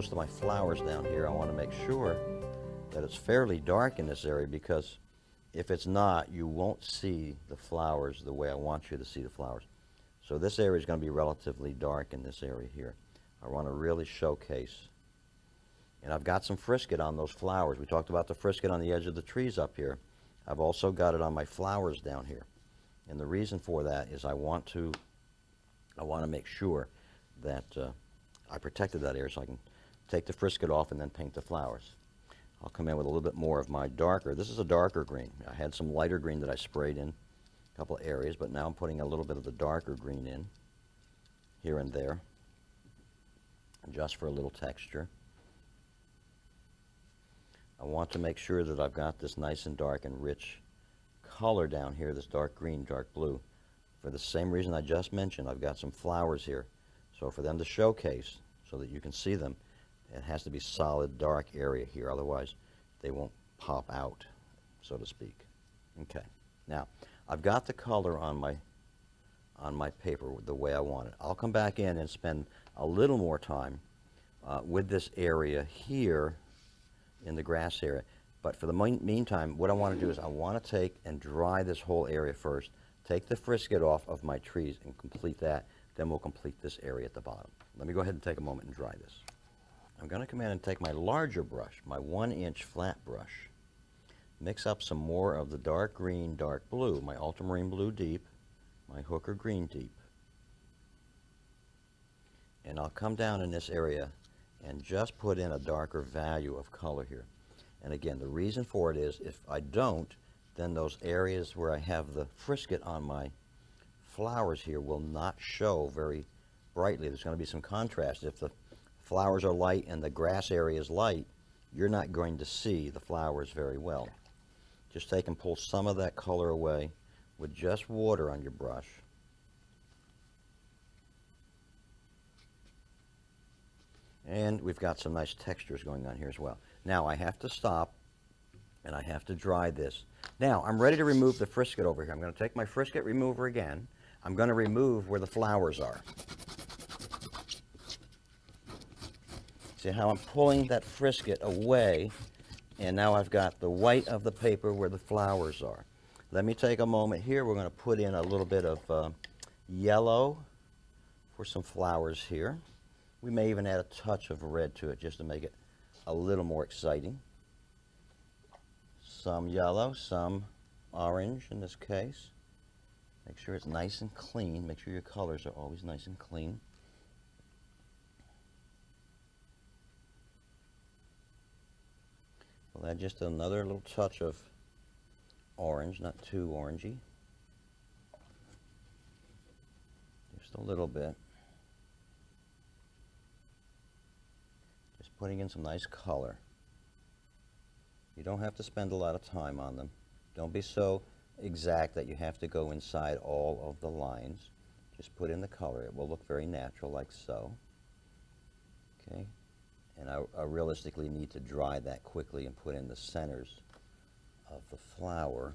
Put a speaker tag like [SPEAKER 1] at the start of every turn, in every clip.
[SPEAKER 1] most of my flowers down here, I want to make sure that it's fairly dark in this area, because if it's not, you won't see the flowers the way I want you to see the flowers. So this area is going to be relatively dark in this area here. I want to really showcase. And I've got some frisket on those flowers. We talked about the frisket on the edge of the trees up here. I've also got it on my flowers down here. And the reason for that is I want to make sure that I protected that area, so I can take the frisket off and then paint the flowers. I'll come in with a little bit more of my darker. This is a darker green. I had some lighter green that I sprayed in a couple of areas, but now I'm putting a little bit of the darker green in here and there, just for a little texture. I want to make sure that I've got this nice and dark and rich color down here, this dark green, dark blue. For the same reason I just mentioned, I've got some flowers here. So for them to showcase, so that you can see them, it has to be solid dark area here, otherwise they won't pop out, so to speak. Okay, now I've got the color on my paper the way I want it. I'll come back in and spend a little more time with this area here in the grass area. But for the meantime, what I want to do is I want to take and dry this whole area first, take the frisket off of my trees and complete that. Then we'll complete this area at the bottom. Let me go ahead and take a moment and dry this. I'm going to come in and take my larger brush, my 1-inch flat brush, mix up some more of the dark green, dark blue, my ultramarine blue deep, my hooker green deep. And I'll come down in this area and just put in a darker value of color here. And again, the reason for it is if I don't, then those areas where I have the frisket on my flowers here will not show very brightly. There's going to be some contrast. If the flowers are light and the grass area is light, you're not going to see the flowers very well. Just take and pull some of that color away with just water on your brush. And we've got some nice textures going on here as well. Now I have to stop and I have to dry this. Now I'm ready to remove the frisket over here. I'm going to take my frisket remover again. I'm going to remove where the flowers are. See how I'm pulling that frisket away, and now I've got the white of the paper where the flowers are. Let me take a moment here. We're going to put in a little bit of yellow for some flowers here. We may even add a touch of red to it just to make it a little more exciting. Some yellow, some orange in this case. Make sure it's nice and clean. Make sure your colors are always nice and clean. We'll add just another little touch of orange, not too orangey. Just a little bit. Just putting in some nice color. You don't have to spend a lot of time on them. Don't be so exact that you have to go inside all of the lines. Just put in the color. It will look very natural, like so. Okay, and I realistically need to dry that quickly and put in the centers of the flower,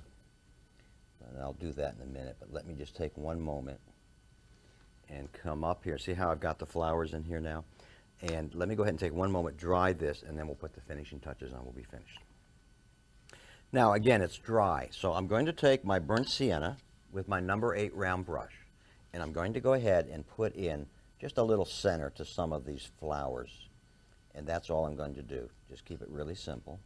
[SPEAKER 1] and I'll do that in a minute. But let me just take one moment and come up here. See how I've got the flowers in here now? And let me go ahead and take one moment, dry this, and then we'll put the finishing touches on. We'll be finished. Now again, it's dry, so I'm going to take my burnt sienna with my number 8 round brush, and I'm going to go ahead and put in just a little center to some of these flowers, and that's all I'm going to do. Just keep it really simple.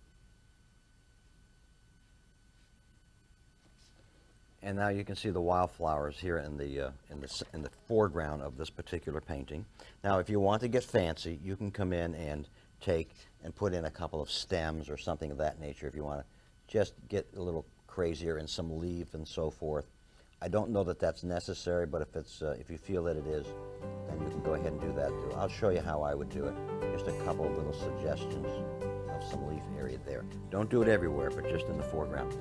[SPEAKER 1] And now you can see the wildflowers here in the foreground of this particular painting. Now if you want to get fancy, you can come in and take and put in a couple of stems or something of that nature if you want to just get a little crazier, and some leaf and so forth. I don't know that that's necessary, but if you feel that it is, then you can go ahead and do that too. I'll show you how I would do it. Just a couple of little suggestions of some leaf area there. Don't do it everywhere, but just in the foreground.